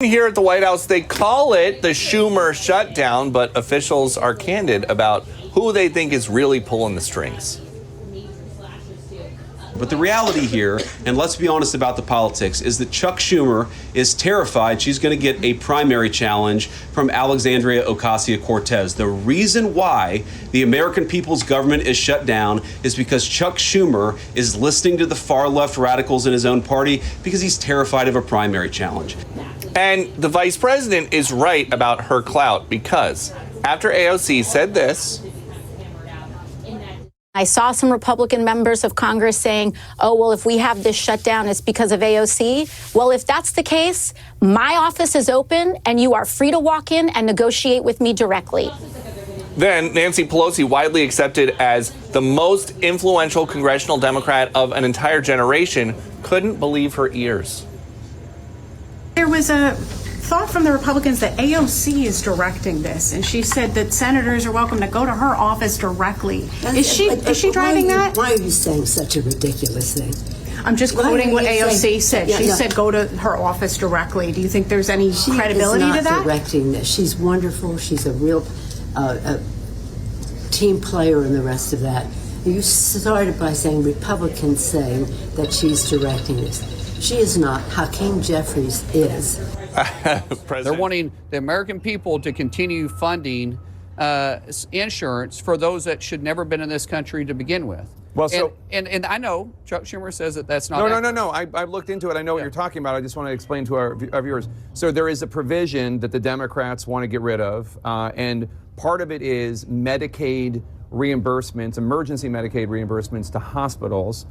Here at the White House, they call it the Schumer Shutdown, but officials are candid about who they think is really pulling the strings. But the reality here, and let's be honest about the politics, is that Chuck Schumer is terrified she's going to get a primary challenge from Alexandria Ocasio-Cortez. The reason why the American people's government is shut down is because Chuck Schumer is listening to the far-left radicals in his own party because he's terrified of a primary challenge. And the vice president is right about her clout because after AOC said this, I saw some Republican members of Congress saying, oh, well, if we have this shutdown, it's because of AOC. Well, if that's the case, my office is open and you are free to walk in and negotiate with me directly. Then Nancy Pelosi, widely accepted as the most influential congressional Democrat of an entire generation, couldn't believe her ears. There was a thought from the Republicans that AOC is directing this, and she said that senators are welcome to go to her office directly. Is she driving that? Why are you saying such a ridiculous thing? I'm just quoting what AOC said. She said go to her office directly. Do you think there's any credibility to that? She's not directing this. She's wonderful. She's a real team player and the rest of that. You started by saying Republicans saying that she's directing this. She is not. Hakeem Jeffries is. They're wanting the American people to continue funding insurance for those that should never been in this country to begin with. Well, so and I know Chuck Schumer says that that's not. No. I've looked into it. I know what you're talking about. I just want to explain to our viewers. So there is a provision that the Democrats want to get rid of, and part of it is Medicaid reimbursements, emergency Medicaid reimbursements to hospitals.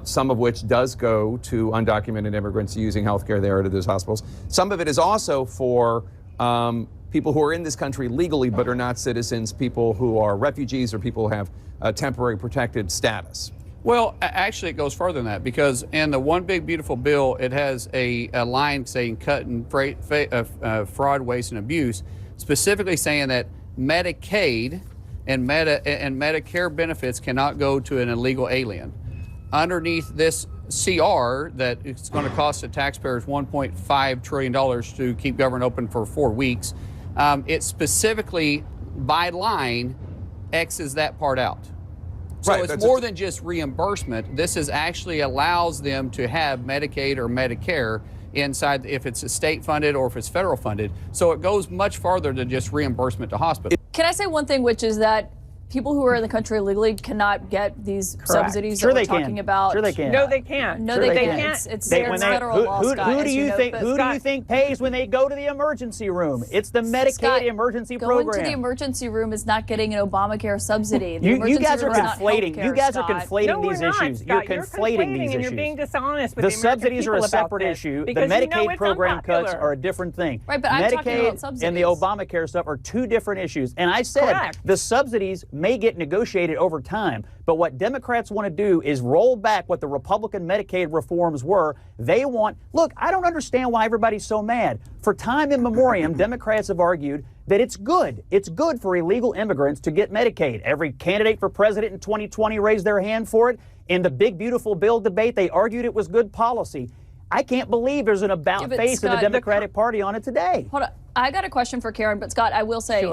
Some of which does go to undocumented immigrants using health care there to those hospitals. Some of it is also for people who are in this country legally but are not citizens, people who are refugees or people who have temporary protected status. Well, actually, it goes further than that because in the One Big Beautiful Bill, it has a line saying cut and fraud, waste, and abuse, specifically saying that Medicaid and Medicare benefits cannot go to an illegal alien. Underneath this CR that it's going to cost the taxpayers $1.5 trillion to keep government open for 4 weeks, it specifically, by line, X's that part out. So right, it's more than just reimbursement. This is actually allows them to have Medicaid or Medicare inside if it's state funded or if it's federal funded. So it goes much farther than just reimbursement to hospitals. Can I say one thing, which is that people who are in the country illegally cannot get these subsidies that we're talking about. Sure they can. No, they can't. No, they can't. It's federal law, Scott. Who do you think pays when they go to the emergency room? It's the Medicaid Scott, emergency program. Going to the emergency room is not getting an Obamacare subsidy. You guys are conflating. You guys are conflating these issues. You're conflating these issues. You're being dishonest with the subsidies are a separate issue. The Medicaid program cuts are a different thing. Right, but I'm talking about subsidies. And the Obamacare stuff are two different issues. And I said the subsidies may get negotiated over time. But what Democrats want to do is roll back what the Republican Medicaid reforms were. They want, look, I don't understand why everybody's so mad. For time immemorial, Democrats have argued that it's good. It's good for illegal immigrants to get Medicaid. Every candidate for president in 2020 raised their hand for it. In the big, beautiful bill debate, they argued it was good policy. I can't believe there's an about-face in the Democratic Party on it today. Hold on. I got a question for Karen, but Scott, I will say,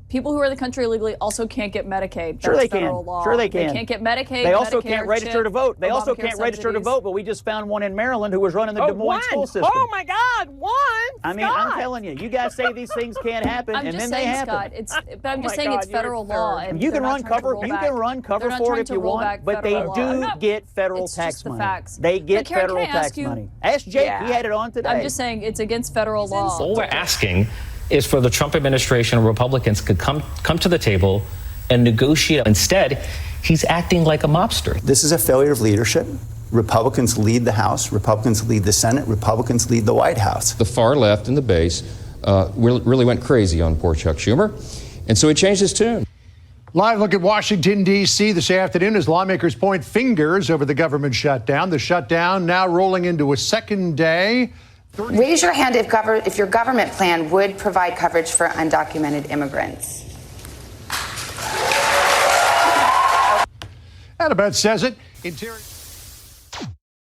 people who are in the country illegally also can't get Medicaid. Sure they can. Law. Sure they can. They can't get Medicaid. They also Medicare, can't register to vote. They also can't register to vote, but we just found one in Maryland who was running the Des Moines school system. Oh my God, one! I mean, I'm telling you, you guys say these things can't happen, and then they happen. Scott, but I'm just saying it's federal law. And you can run cover for it if you want, but they do get federal tax money. They get federal tax money. Ask Jake, he had it on today. I'm just saying it's against federal law. All we're asking is for the Trump administration and Republicans could come to the table and negotiate. Instead, he's acting like a mobster. This is a failure of leadership. Republicans lead the House, Republicans lead the Senate, Republicans lead the White House. The far left and the base really went crazy on poor Chuck Schumer, and so he changed his tune. Live look at Washington, D.C. this afternoon as lawmakers point fingers over the government shutdown. The shutdown now rolling into a second day. Raise your hand if your government plan would provide coverage for undocumented immigrants. Annabeth says it. Interior